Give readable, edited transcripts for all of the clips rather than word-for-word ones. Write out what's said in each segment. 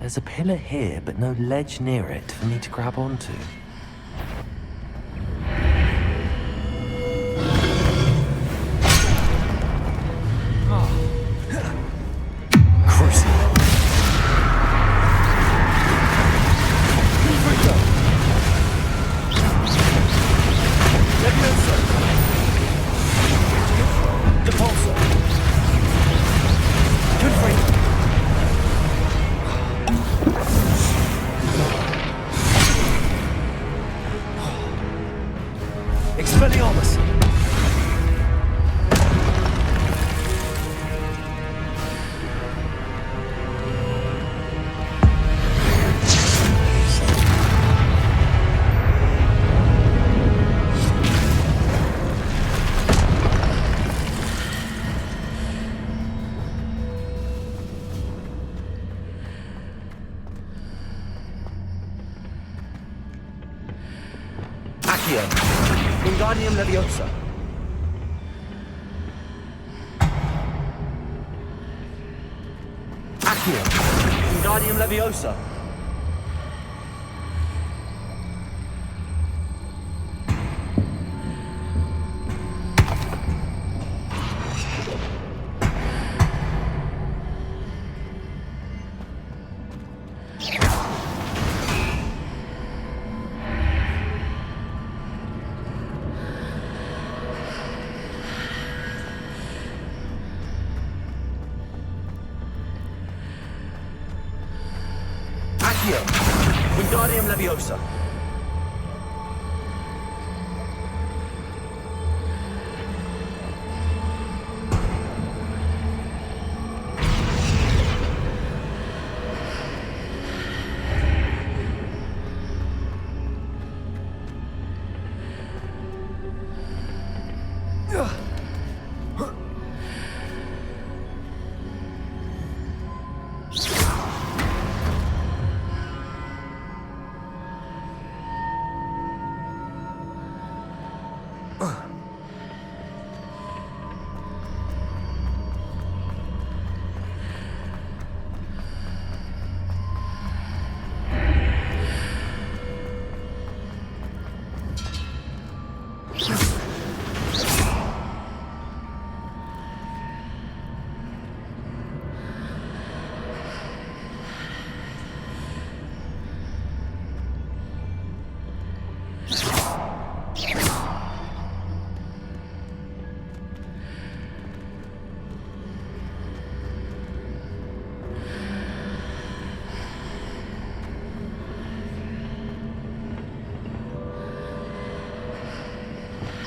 There's a pillar here, but no ledge near it for me to grab onto. Wingardium Leviosa. Accio. Wingardium Leviosa. Wingardium Leviosa.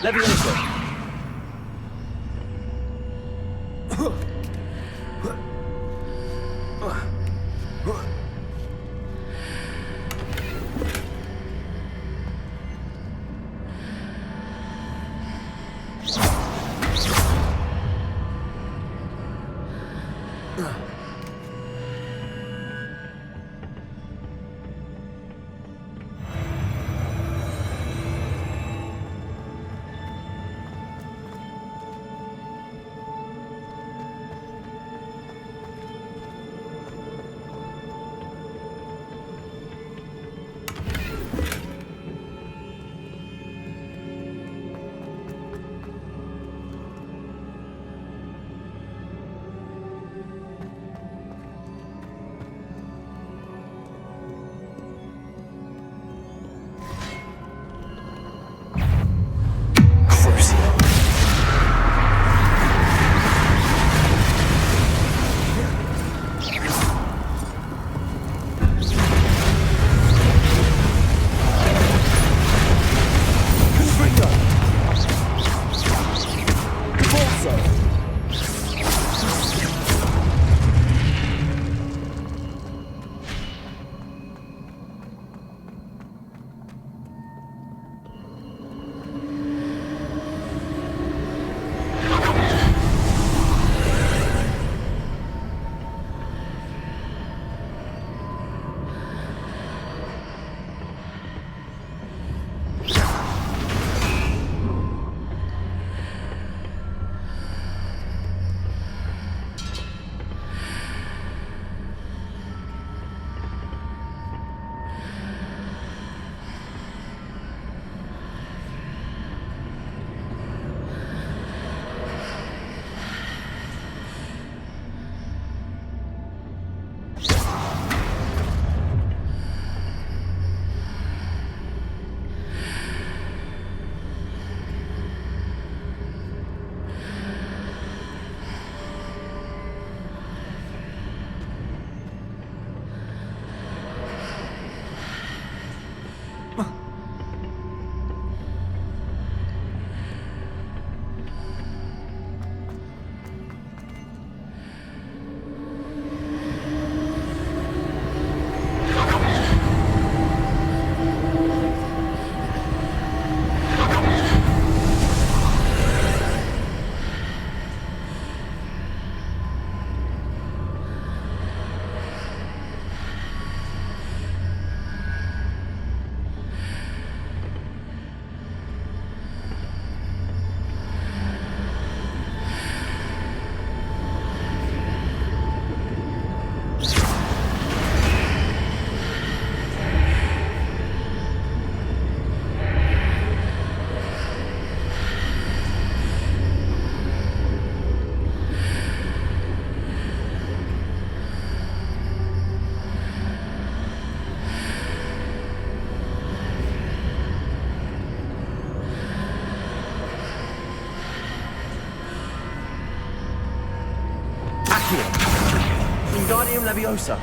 Leviosa. Leviosa.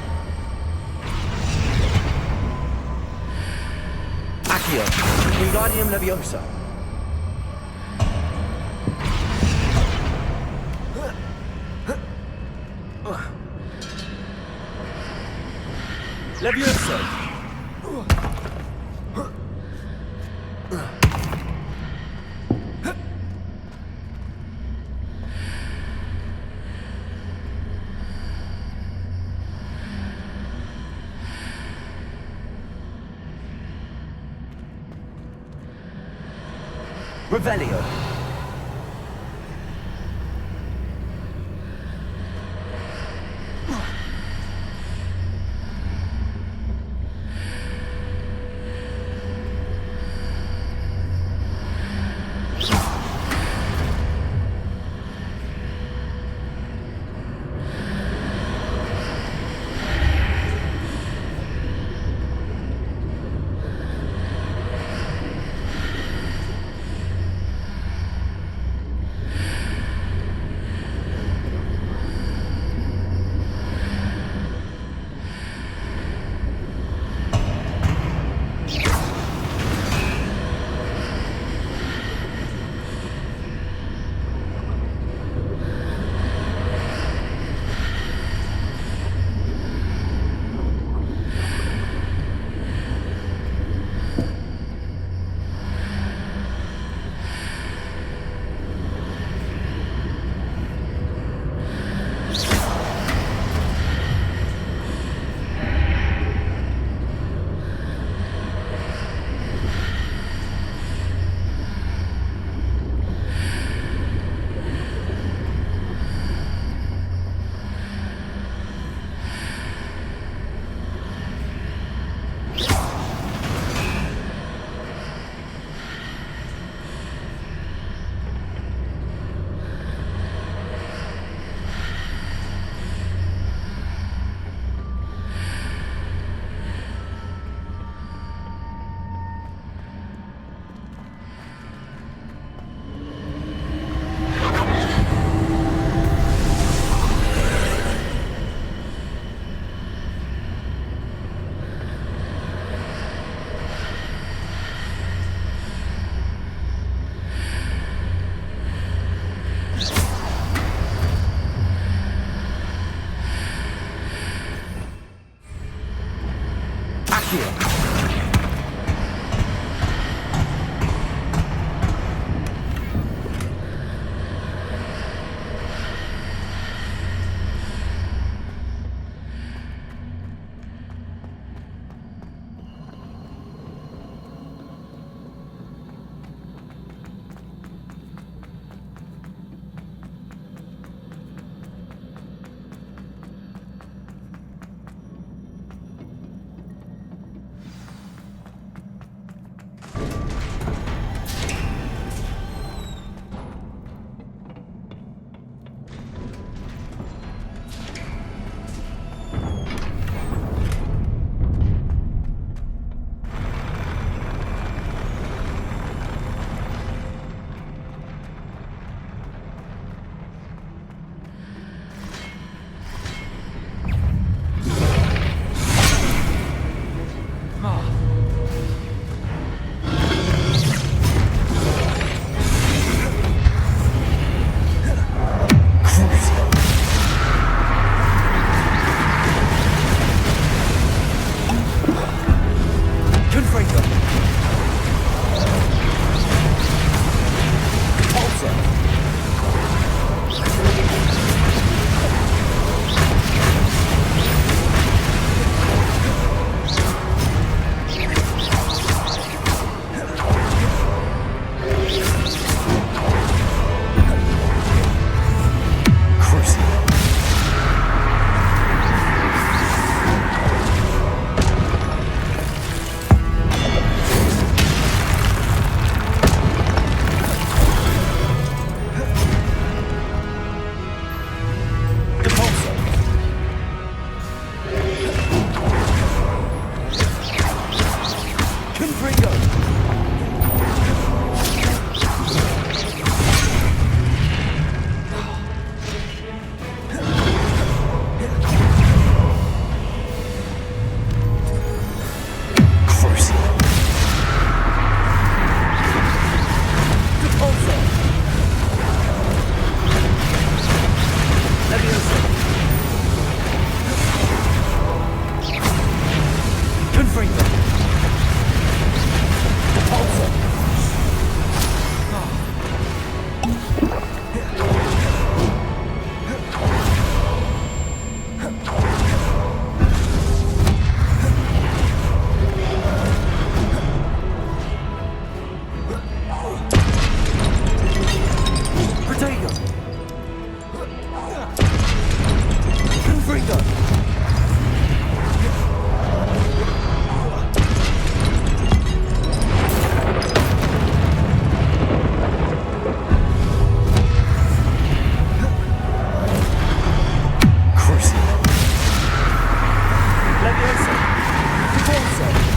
Accio. Wingardium Leviosa. Leviosa. Revelio. Levioso! Repulso!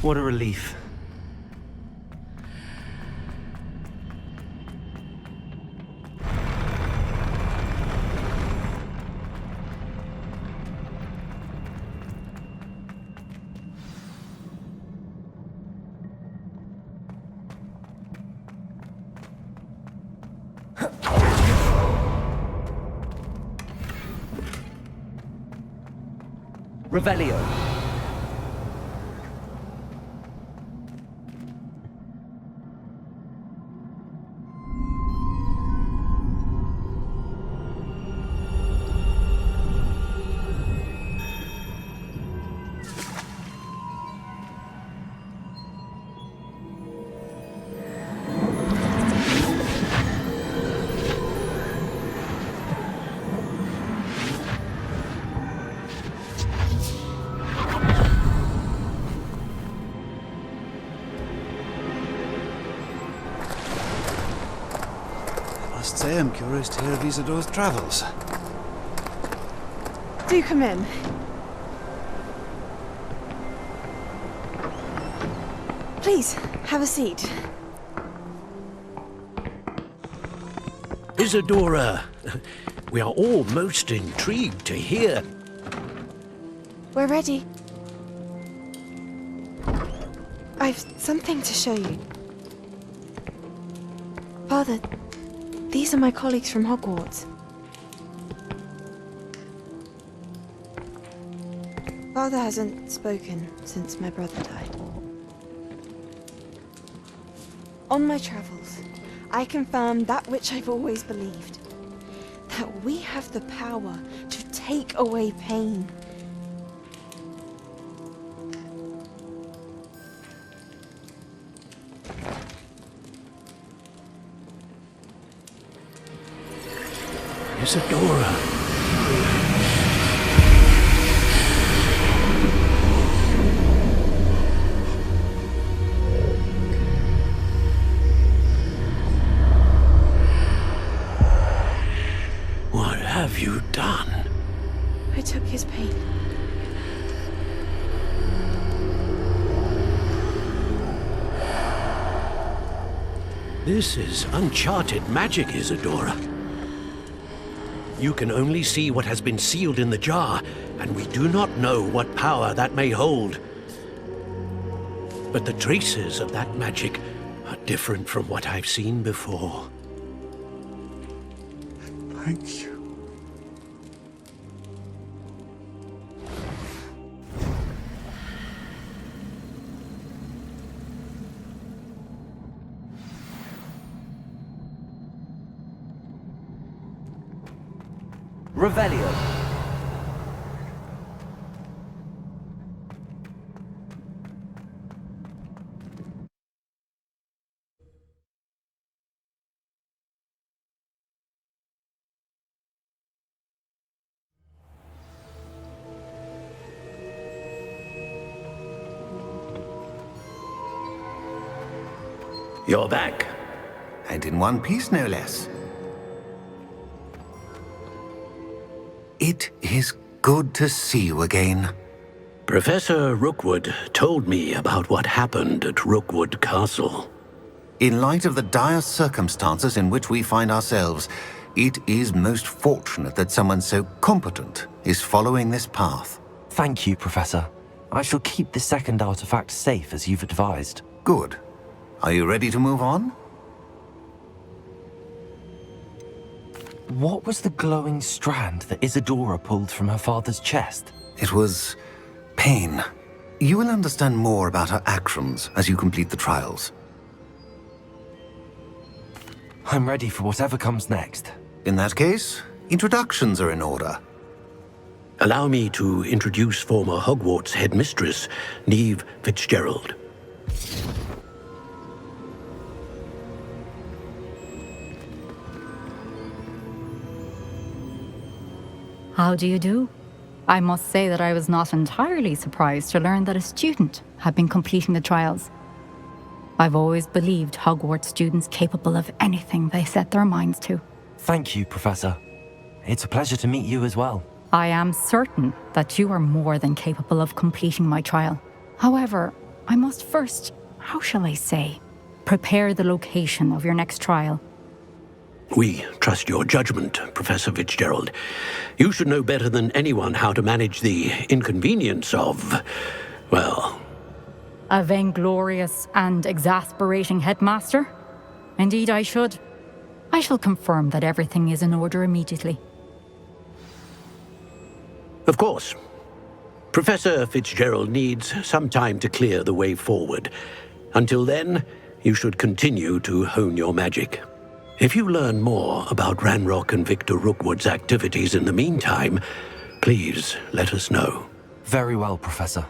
What a relief. Revelio. Must say I'm curious to hear of Isidore's travels. Do come in. Please, have a seat. Isadora, we are all most intrigued to hear. We're ready. I've something to show you. Father, these are my colleagues from Hogwarts. Father hasn't spoken since my brother died. On my travels, I confirmed that which I've always believed. That we have the power to take away pain Isadora. What have you done? I took his pain. This is uncharted magic, Isadora. You can only see what has been sealed in the jar, and we do not know what power that may hold. But the traces of that magic are different from what I've seen before. Thank you. Revelio. You're back. And in one piece, no less. It is good to see you again. Professor Rookwood told me about what happened at Rookwood Castle. In light of the dire circumstances in which we find ourselves, it is most fortunate that someone so competent is following this path. Thank you, Professor. I shall keep the second artifact safe as you've advised. Good. Are you ready to move on? What was the glowing strand that Isadora pulled from her father's chest? It was pain. You will understand more about her actions as you complete the trials. I'm ready for whatever comes next. In that case, introductions are in order. Allow me to introduce former Hogwarts headmistress, Neve Fitzgerald. How do you do? I must say that I was not entirely surprised to learn that a student had been completing the trials. I've always believed Hogwarts students capable of anything they set their minds to. Thank you, Professor. It's a pleasure to meet you as well. I am certain that you are more than capable of completing my trial. However, I must first, how shall I say, prepare the location of your next trial. We trust your judgment, Professor Fitzgerald. You should know better than anyone how to manage the inconvenience of, well... A vainglorious and exasperating headmaster? Indeed I should. I shall confirm that everything is in order immediately. Of course. Professor Fitzgerald needs some time to clear the way forward. Until then, you should continue to hone your magic. If you learn more about Ranrock and Victor Rookwood's activities in the meantime, please let us know. Very well, Professor.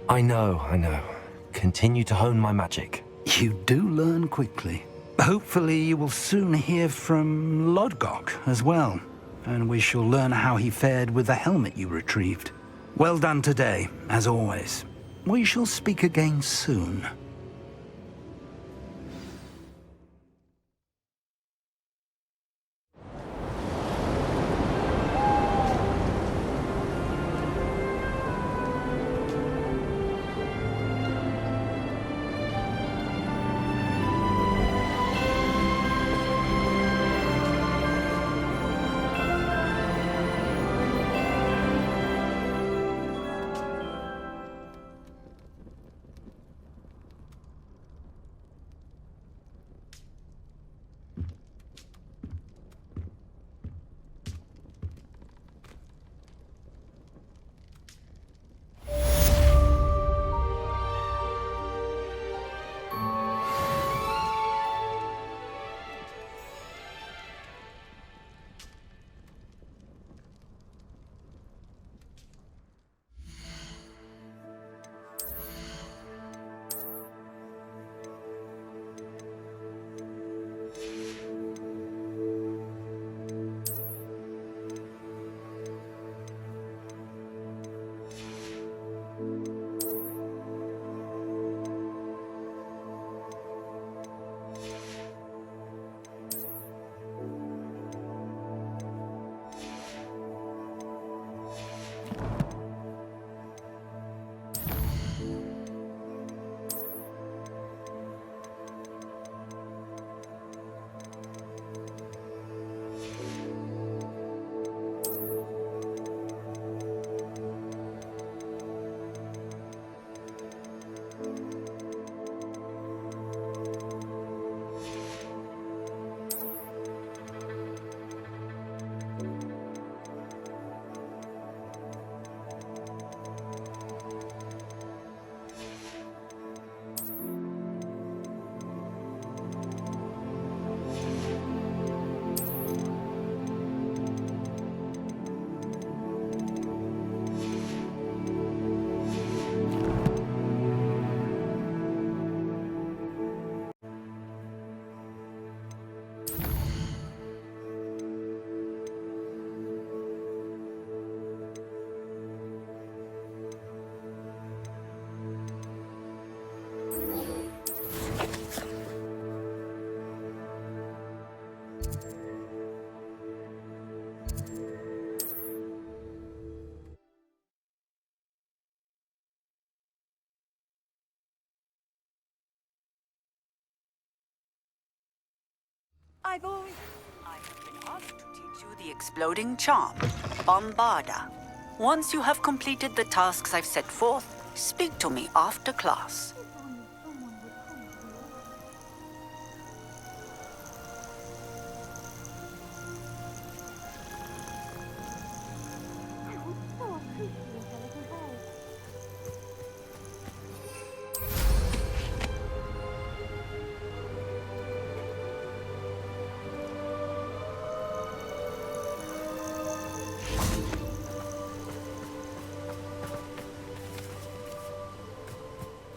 I know. Continue to hone my magic. You do learn quickly. Hopefully you will soon hear from Lodgok as well, and we shall learn how he fared with the helmet you retrieved. Well done today, as always. We shall speak again soon. I've always... I have been asked to teach you the exploding charm, Bombarda. Once you have completed the tasks I've set forth, speak to me after class.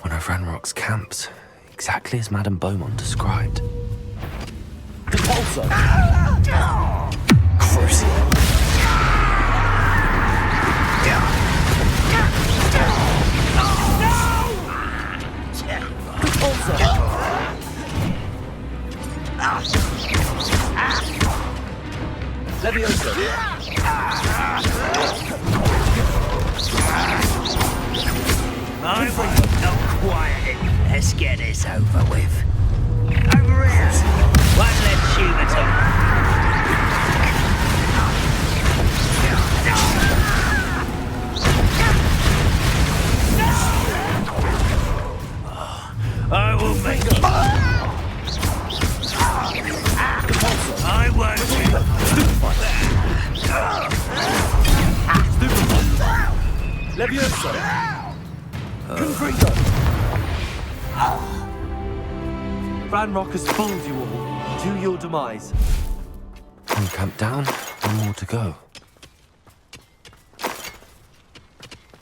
One of Ranrock's camps, exactly as Madame Beaumont described. Repulsor! Crucible! Leviosa! I'm not quiet. Let's get this over with. Over here. One less human I will make it. I won't. Leviosa! Confringo! Ranrock has fooled you all. To your demise. One camp down, one more to go.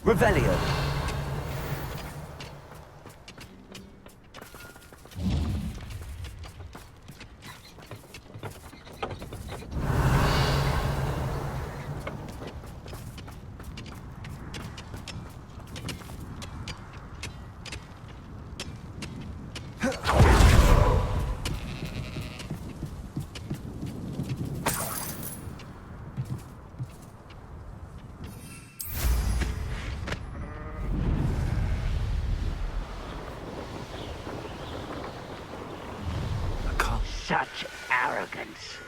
Revelio! Such arrogance.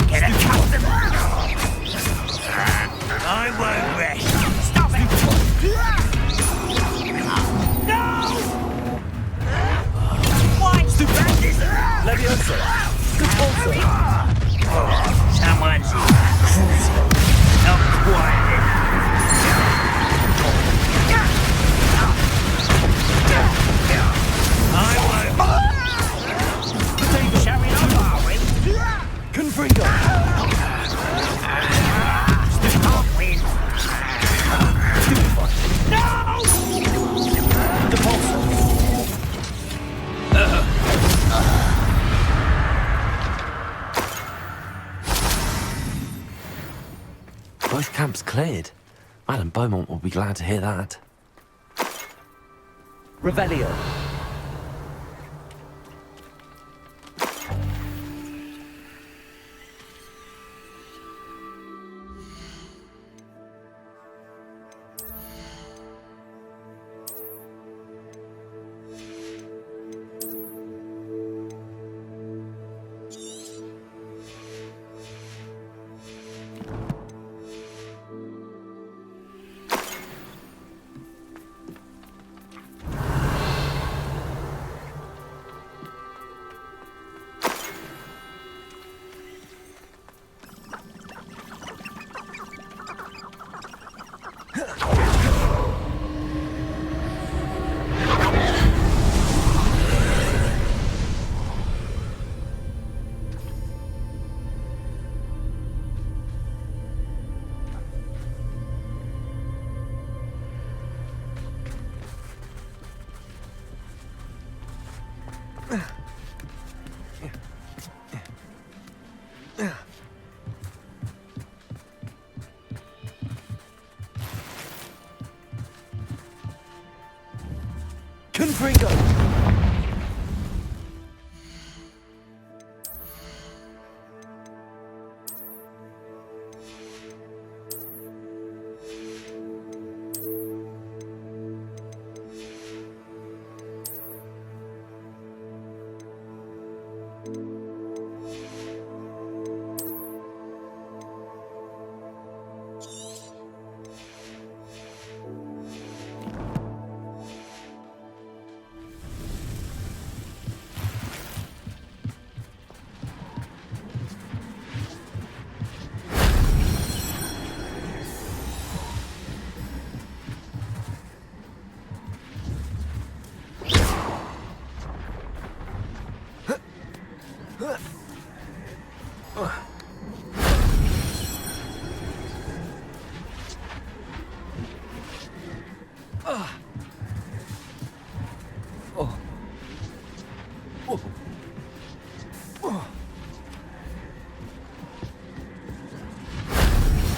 Get accustomed. I won't rest. Stop it! No! Why? Stupendous! Leviosa! Someone's not quiet. I won't. Shall we not, are we? Confringo! Can't win. No! Both camps cleared. Madame Beaumont will be glad to hear that. Revelio! free go.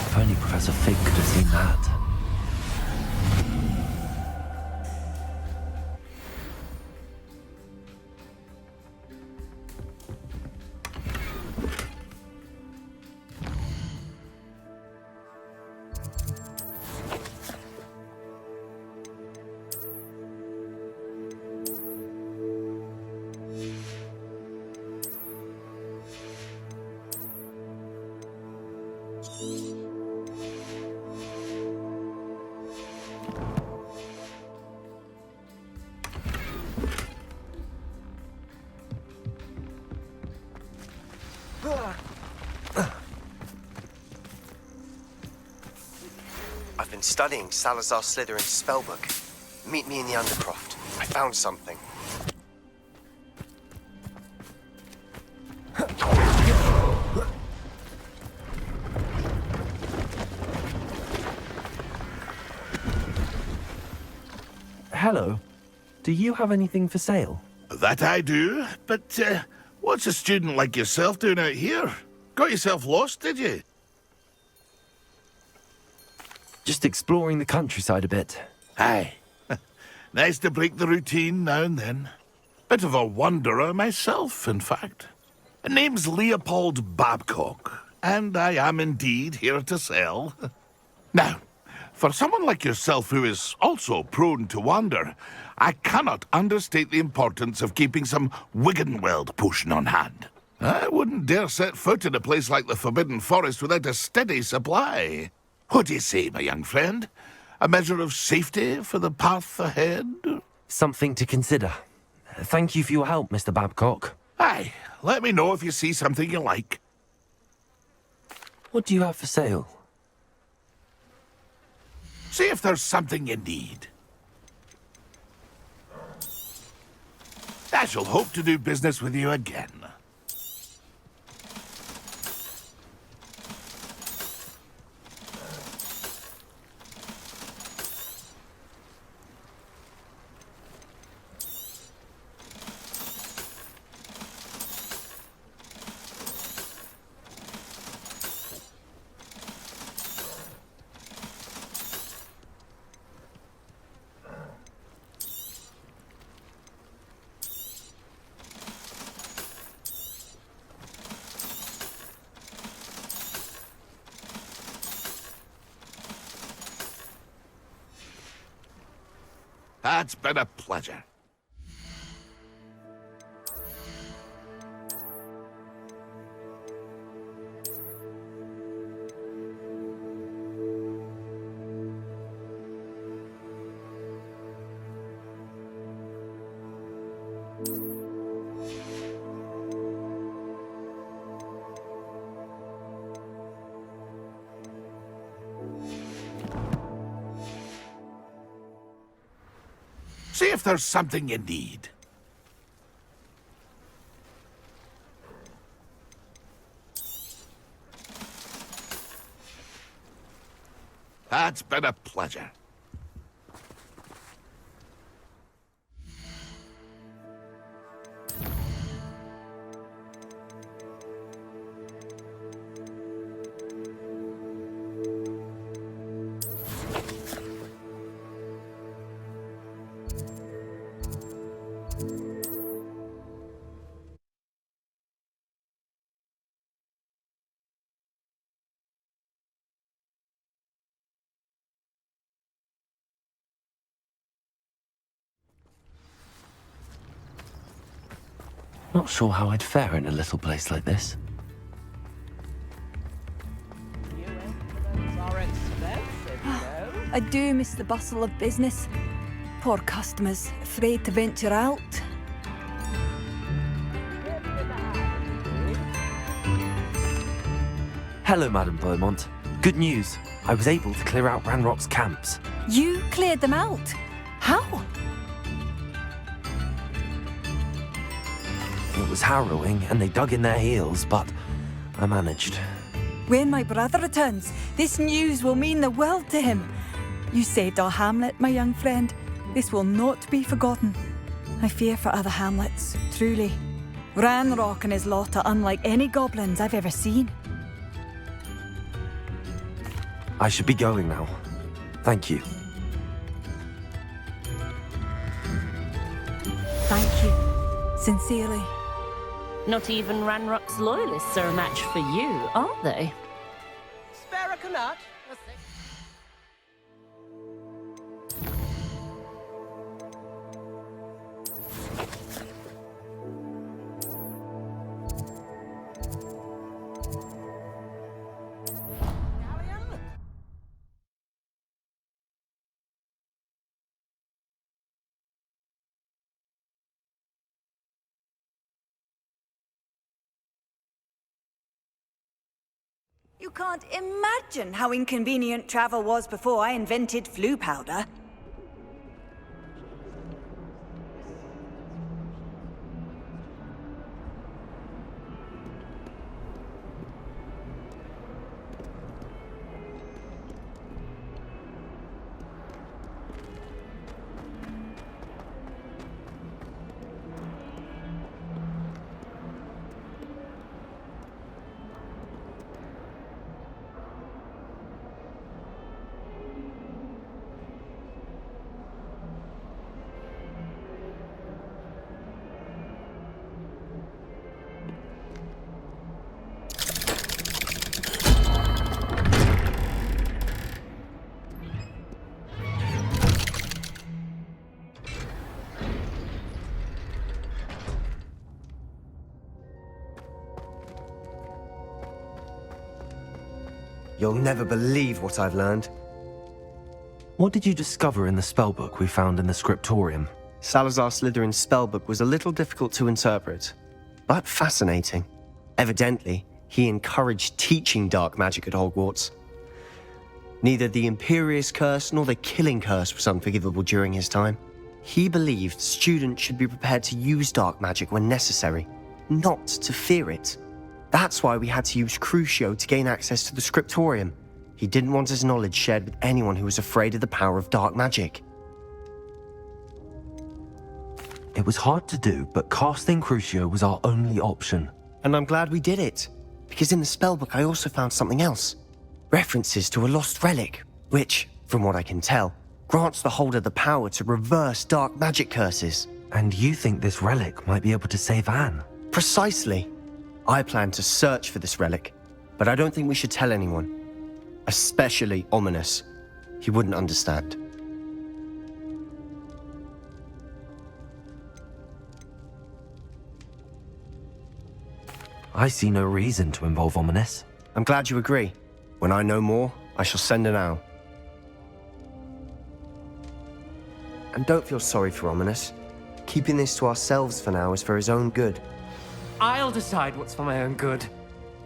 If only Professor Fig could have seen that. I've been studying Salazar Slytherin's spellbook. Meet me in the Undercroft. I found something. Hello. Do you have anything for sale? That I do, but what's a student like yourself doing out here? Got yourself lost, did you? Just exploring the countryside a bit. Aye. Nice to break the routine now and then. Bit of a wanderer myself, in fact. Name's Leopold Babcock, and I am indeed here to sell. Now, for someone like yourself who is also prone to wander, I cannot understate the importance of keeping some Wiggenweld potion on hand. I wouldn't dare set foot in a place like the Forbidden Forest without a steady supply. What do you say, my young friend? A measure of safety for the path ahead? Something to consider. Thank you for your help, Mr. Babcock. Aye, let me know if you see something you like. What do you have for sale? See if there's something you need. I shall hope to do business with you again. That's been a pleasure. See if there's something you need. That's been a pleasure. Not sure how I'd fare in a little place like this. I do miss the bustle of business. Poor customers, afraid to venture out. Hello, Madame Beaumont. Good news. I was able to clear out Ranrock's camps. You cleared them out? How? It was harrowing, and they dug in their heels, but I managed. When my brother returns, this news will mean the world to him. You saved our hamlet, my young friend. This will not be forgotten. I fear for other hamlets, truly. Ranrock and his lot are unlike any goblins I've ever seen. I should be going now. Thank you. Thank you. Sincerely. Not even Ranrock's loyalists are a match for you, are they? Spare a canut? You can't imagine how inconvenient travel was before I invented flu powder. You'll never believe what I've learned. What did you discover in the spellbook we found in the scriptorium? Salazar Slytherin's spellbook was a little difficult to interpret, but fascinating. Evidently, he encouraged teaching dark magic at Hogwarts. Neither the Imperious Curse nor the Killing Curse was unforgivable during his time. He believed students should be prepared to use dark magic when necessary, not to fear it. That's why we had to use Crucio to gain access to the scriptorium. He didn't want his knowledge shared with anyone who was afraid of the power of dark magic. It was hard to do, but casting Crucio was our only option. And I'm glad we did it, because in the spellbook I also found something else. References to a lost relic, which, from what I can tell, grants the holder the power to reverse dark magic curses. And you think this relic might be able to save Anne? Precisely. I plan to search for this relic, but I don't think we should tell anyone. Especially Ominous. He wouldn't understand. I see no reason to involve Ominous. I'm glad you agree. When I know more, I shall send an owl. And don't feel sorry for Ominous. Keeping this to ourselves for now is for his own good. I'll decide what's for my own good.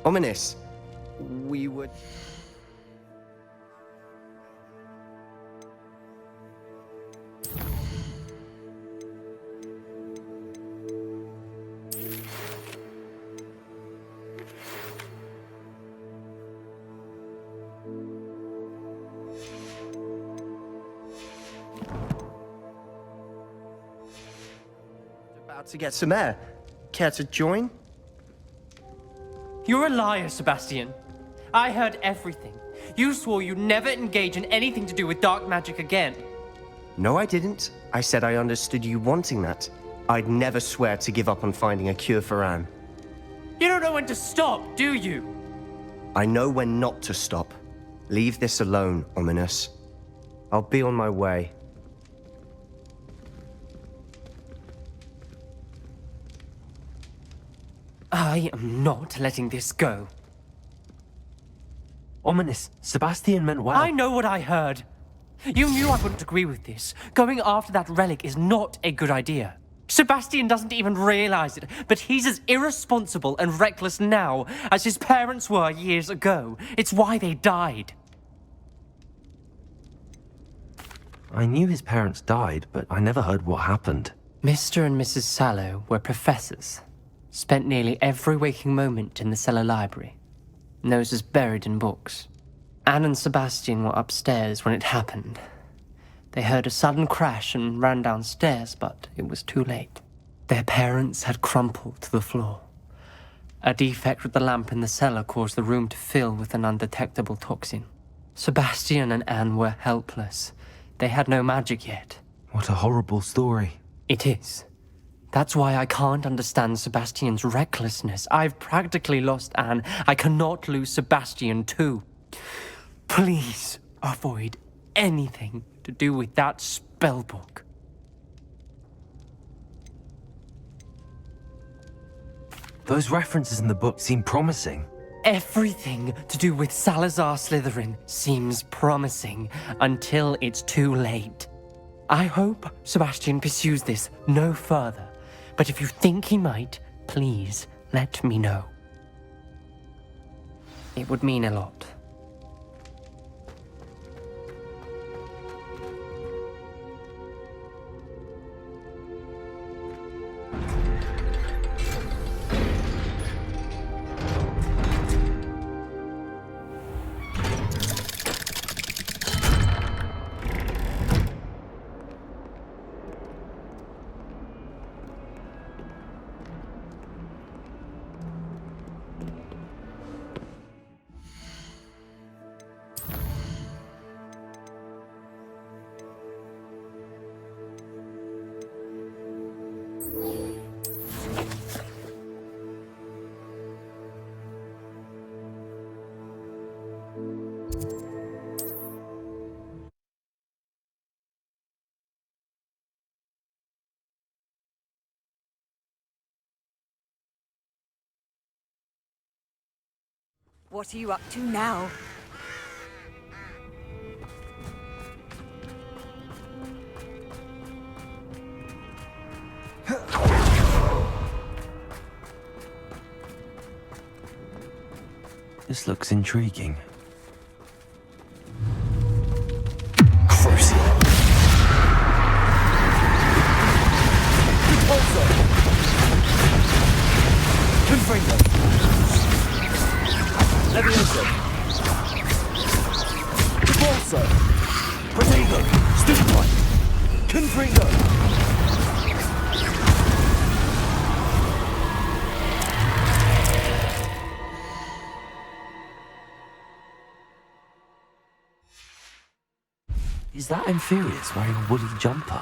Ominous, we would... About to get some air. Care to join? You're a liar, Sebastian. I heard everything. You swore you'd never engage in anything to do with dark magic again. No, I didn't. I said I understood you wanting that. I'd never swear to give up on finding a cure for Anne. You don't know when to stop, do you? I know when not to stop. Leave this alone, Ominous. I'll be on my way. I am not letting this go. Ominous, Sebastian meant well. I know what I heard. You knew I wouldn't agree with this. Going after that relic is not a good idea. Sebastian doesn't even realize it, but he's as irresponsible and reckless now as his parents were years ago. It's why they died. I knew his parents died, but I never heard what happened. Mr. and Mrs. Sallow were professors. Spent nearly every waking moment in the cellar library. Noses buried in books. Anne and Sebastian were upstairs when it happened. They heard a sudden crash and ran downstairs, but it was too late. Their parents had crumpled to the floor. A defect with the lamp in the cellar caused the room to fill with an undetectable toxin. Sebastian and Anne were helpless. They had no magic yet. What a horrible story. It is. That's why I can't understand Sebastian's recklessness. I've practically lost Anne. I cannot lose Sebastian too. Please avoid anything to do with that spellbook. Those references in the book seem promising. Everything to do with Salazar Slytherin seems promising until it's too late. I hope Sebastian pursues this no further, but if you think he might, please let me know. It would mean a lot. What are you up to now? This looks intriguing. Is that Inferius wearing a woolly jumper?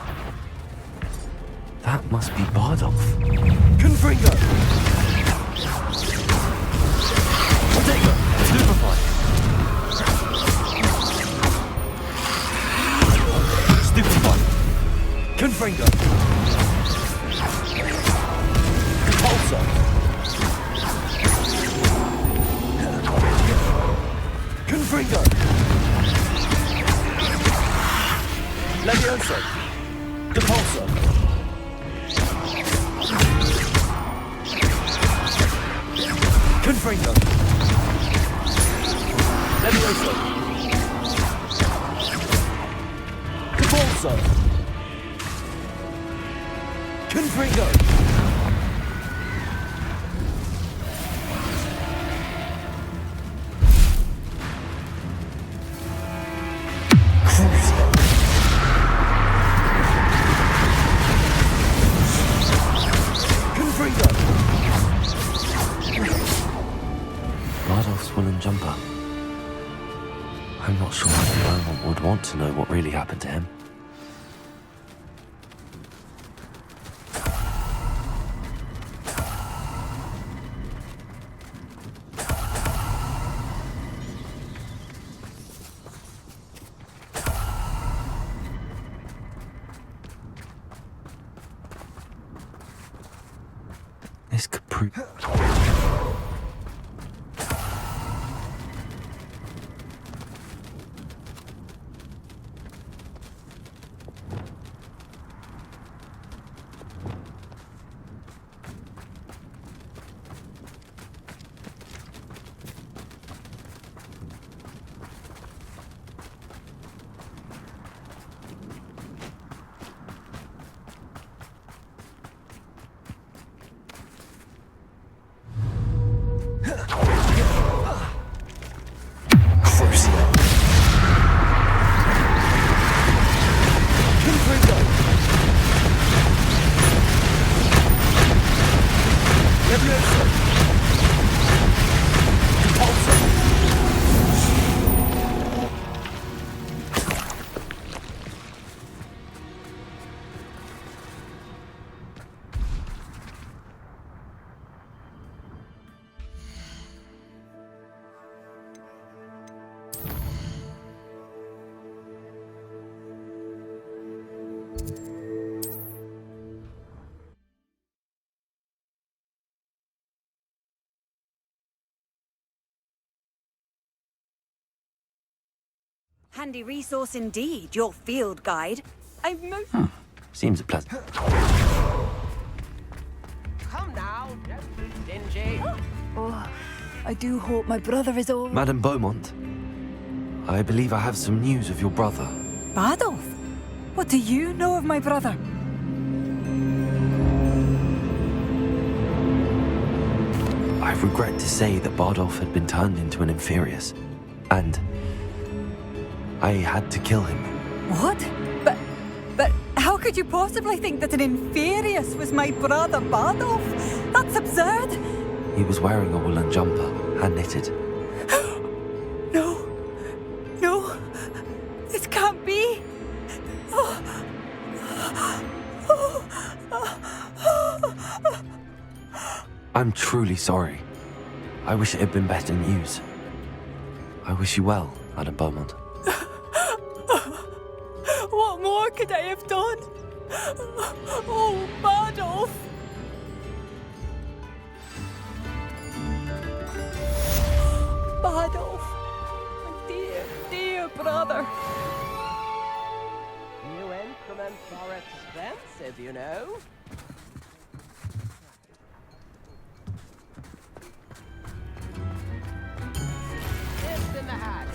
That must be Bardolph. Confringo! Protego! Stupefy! Stupefy! Confringo! Repulsor! Confringo! Levioso! Depulso! Confringo! Levioso! Depulso! Confringo! Jumper. I'm not sure anyone would want to know what really happened to him. This could prove... Handy resource indeed, your field guide. I've most... Seems pleasant. Come now, don't be stingy. Oh, I do hope my brother is all... Madame Beaumont, I believe I have some news of your brother. Bardolph? What do you know of my brother? I regret to say that Bardolph had been turned into an Inferius, and I had to kill him. What? But how could you possibly think that an Inferius was my brother Bardolph? That's absurd! He was wearing a woolen jumper, hand-knitted. No. No. This can't be. I'm truly sorry. I wish it had been better news. I wish you well, Madame Beaumont. What more could I have done? Oh, Bardolph! Bardolph, my dear, dear brother. New instruments are expensive, you know. It's in the hat.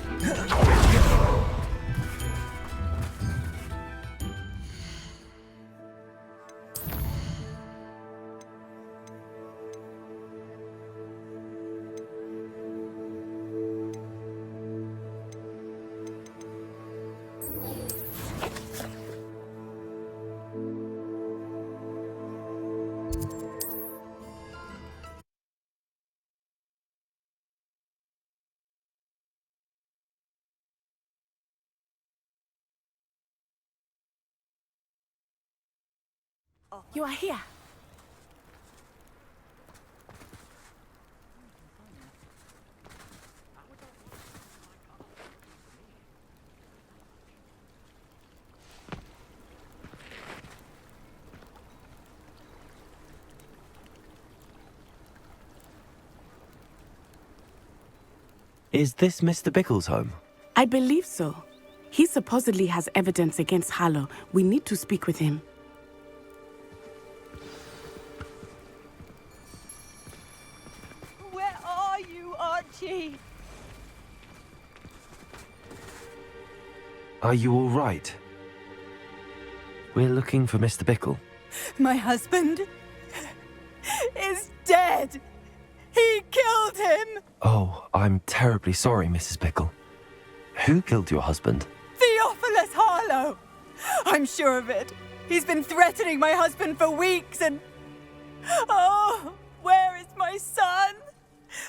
You are here. Is this Mr. Bickle's home? I believe so. He supposedly has evidence against Harlow. We need to speak with him. Where are you, Archie? Are you all right? We're looking for Mr. Bickle. My husband is dead. He killed him. Oh, I'm terribly sorry, Mrs. Bickle. Who killed your husband? Theophilus Harlow. I'm sure of it. He's been threatening my husband for weeks and... Oh, where is my son?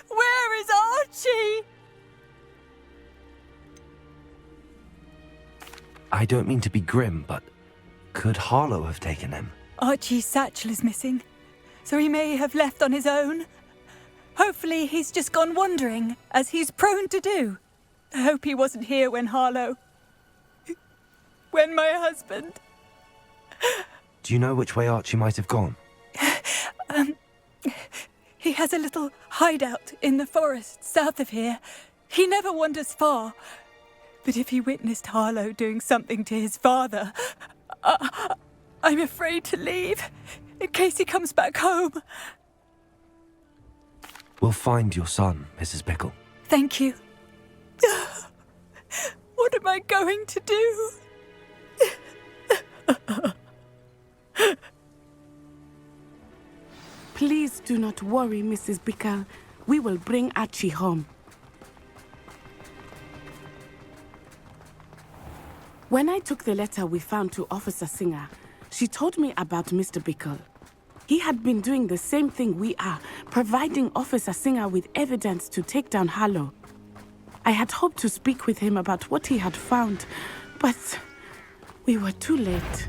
Where is Archie? I don't mean to be grim, but could Harlow have taken him? Archie's satchel is missing, so he may have left on his own. Hopefully he's just gone wandering, as he's prone to do. I hope he wasn't here when Harlow... when my husband... Do you know which way Archie might have gone? He has a little hideout in the forest south of here. He never wanders far. But if he witnessed Harlow doing something to his father, I'm afraid to leave, in case he comes back home. We'll find your son, Mrs. Pickle. Thank you. What am I going to do? Please do not worry, Mrs. Bickle. We will bring Archie home. When I took the letter we found to Officer Singer, she told me about Mr. Bickle. He had been doing the same thing we are, providing Officer Singer with evidence to take down Harlow. I had hoped to speak with him about what he had found, but we were too late.